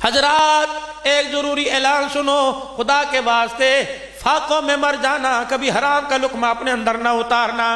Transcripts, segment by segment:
हजरात एक जरूरी ऐलान सुनो, खुदा के वास्ते फाकों में मर जाना, कभी हराम का लुक्मा अपने अंदर ना उतारना।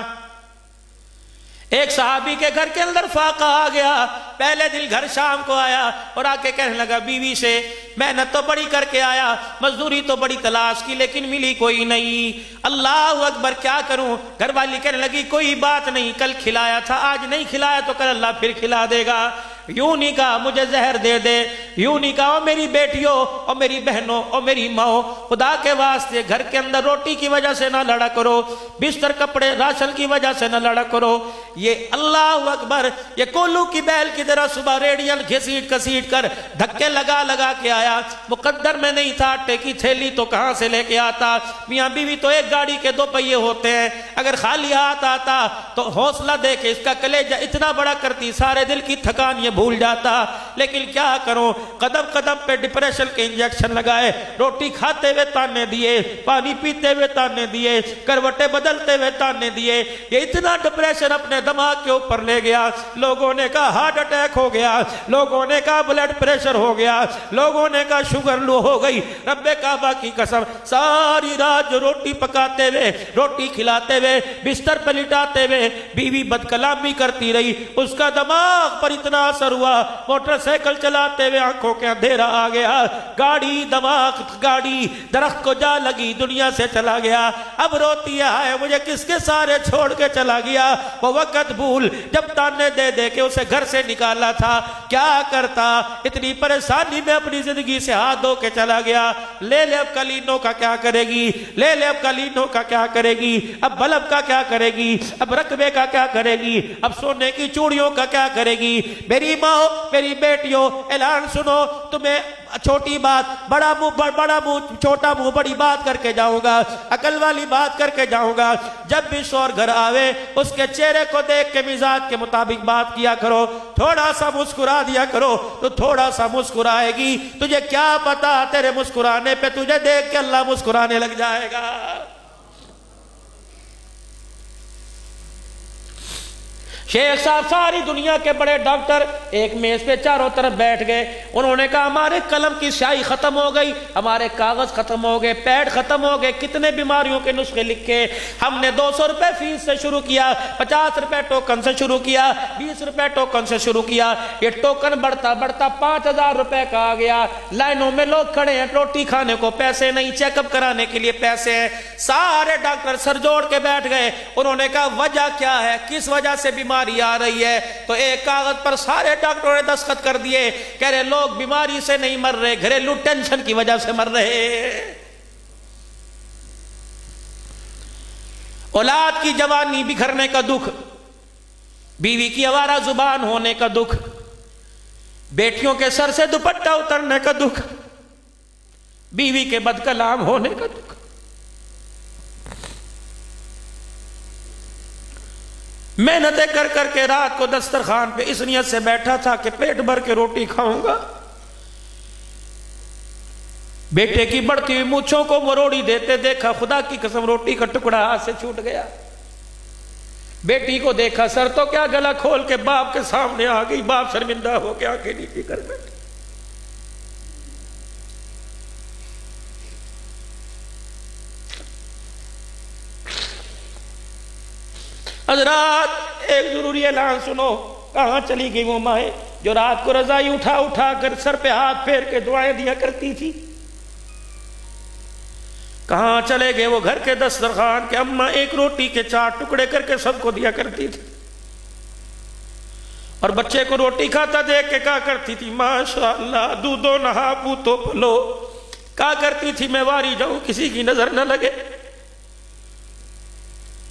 एक सहाबी के घर के अंदर फाका आ गया। पहले दिन घर शाम को आया और आके कहने लगा बीवी से, मेहनत तो बड़ी करके आया, मजदूरी तो बड़ी तलाश की, लेकिन मिली कोई नहीं। अल्लाह अकबर, क्या करूं? घर वाली कहने लगी कोई बात नहीं, कल खिलाया था, आज नहीं खिलाया तो कल अल्लाह फिर खिला देगा। यूं नहीं कहा मुझे जहर दे दे, यूं नहीं कहा मेरी बेटियों और मेरी बहनों और मेरी माओ, खुदा के वास्ते घर के अंदर रोटी की वजह से ना लड़ा करो, बिस्तर कपड़े राशन की वजह से ना लड़ा करो। ये अल्लाह अकबर, ये कोल्लू की बैल की तरह सुबह रेडियल घसीट घसीट कर धक्के लगा लगा के आया। मुकद्दर में नहीं था, आटे की थैली तो कहां से लेके आता? मियां बीवी तो एक गाड़ी के दो पहिए होते हैं, अगर खाली हाथ आता तो हौसला दे के इसका कलेजा इतना बड़ा करती, सारे दिल की थकान ये भूल जाता। लेकिन क्या करूं, कदम कदम पे डिप्रेशन के इंजेक्शन लगाए, रोटी खाते हुए ताने दिए, पानी पीते हुए ताने दिए, करवटे बदलते हुए ताने दिए। ये इतना डिप्रेशन अपने दिमाग के ऊपर ले गया। लोगों ने कहा हार्ट अटैक हो गया, लोगों ने कहा ब्लड प्रेशर हो गया, लोगों ने कहा शुगर लो हो गई। रब्बे काबा की कसम, सारी रात जो रोटी पकाते हुए, रोटी खिलाते हुए, बिस्तर पर लिटाते हुए बीवी बदकलामी करती रही, उसका दिमाग पर इतना असर हुआ, मोटरसाइकिल चलाते हुए आंखों के अंधेरा आ गया, गाड़ी दिमाग गाड़ी दरख्त को जा लगी, दुनिया से चला गया। अब रोती है मुझे किसके सारे छोड़ के चला गया। वो वक्त भूल जब ताने दे दे के उसे घर से निकाला था, क्या करता? इतनी परेशानी में अपनी जिंदगी से हाथ धो के चला गया। ले ले अब कलीनों का क्या करेगी, ले ले अब कलीनों का क्या करेगी, अब बल्ब का क्या करेगी, अब रकबे का क्या करेगी, अब सोने की चूड़ियों का क्या करेगी। मेरी माँ, मेरी बेटियों, ऐलान सुनो, तुम्हें छोटी बात बड़ा मुंह छोटा मुंह बड़ी बात करके जाऊंगा, अकल वाली बात करके जाऊंगा। जब भी शौहर घर आवे उसके चेहरे को देख के मिजाज के मुताबिक बात किया करो, थोड़ा सा मुस्कुरा दिया करो तो थोड़ा सा मुस्कुराएगी। तुझे क्या पता, तेरे मुस्कुराने पे तुझे देख के अल्लाह मुस्कुराने लग जाएगा। शेख साहब सारी दुनिया के बड़े डॉक्टर एक मेज पे चारों तरफ बैठ गए। उन्होंने कहा हमारे कलम की स्याही खत्म हो गई, हमारे कागज खत्म हो गए, पैड खत्म हो गए, कितने बीमारियों के नुस्खे लिखे। हमने 200 रुपए फीस से शुरू किया, 50 रुपए टोकन से शुरू किया, 20 रुपए टोकन से शुरू किया। ये टोकन बढ़ता बढ़ता 5000 रुपए का आ गया। लाइनों में लोग खड़े हैं, रोटी खाने को पैसे नहीं, चेकअप कराने के लिए पैसे हैं। सारे डॉक्टर सर जोड़ के बैठ गए। उन्होंने कहा वजह क्या है, किस वजह से बीमारी आ रही है? तो एक कागज पर सारे डॉक्टरों ने दस्तखत कर दिए, कह रहे लोग बीमारी से नहीं मर रहे, घरेलू टेंशन की वजह से मर रहे। औलाद की जवानी बिखरने का दुख, बीवी की आवारा जुबान होने का दुख, बेटियों के सर से दुपट्टा उतरने का दुख, बीवी के बदकलाम होने का दुख। मेहनतें कर करके रात को दस्तरखान पे इस नियत से बैठा था कि पेट भर के रोटी खाऊंगा। बेटे की बढ़ती हुई मूंछों को मरोड़ी देते देखा, खुदा की कसम रोटी का टुकड़ा हाथ से छूट गया। बेटी को देखा, सर तो क्या गला खोल के बाप के सामने आ गई। बाप शर्मिंदा हो के आंखें नीची कर बैठे। हजरात एक जरूरी ऐलान सुनो, कहां चली गई वो माए जो रात को रजाई उठा उठा कर सर पे हाथ फेर के दुआएं दिया करती थी? कहां चले गए वो घर के दस्तरखान के अम्मा एक रोटी के 4 टुकड़े करके सबको दिया करती थी? और बच्चे को रोटी खाता देख के क्या करती थी? माशाअल्लाह, दूधो नहा पूतो पलो। क्या करती थी? मैं वारी जाऊं, किसी की नजर न लगे।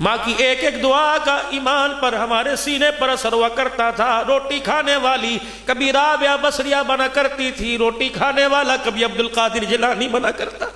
माँ की एक एक दुआ का ईमान पर हमारे सीने पर असर हुआ करता था। रोटी खाने वाली कभी राबिया बसरिया बना करती थी, रोटी खाने वाला कभी अब्दुल कादिर जिलानी बना करता।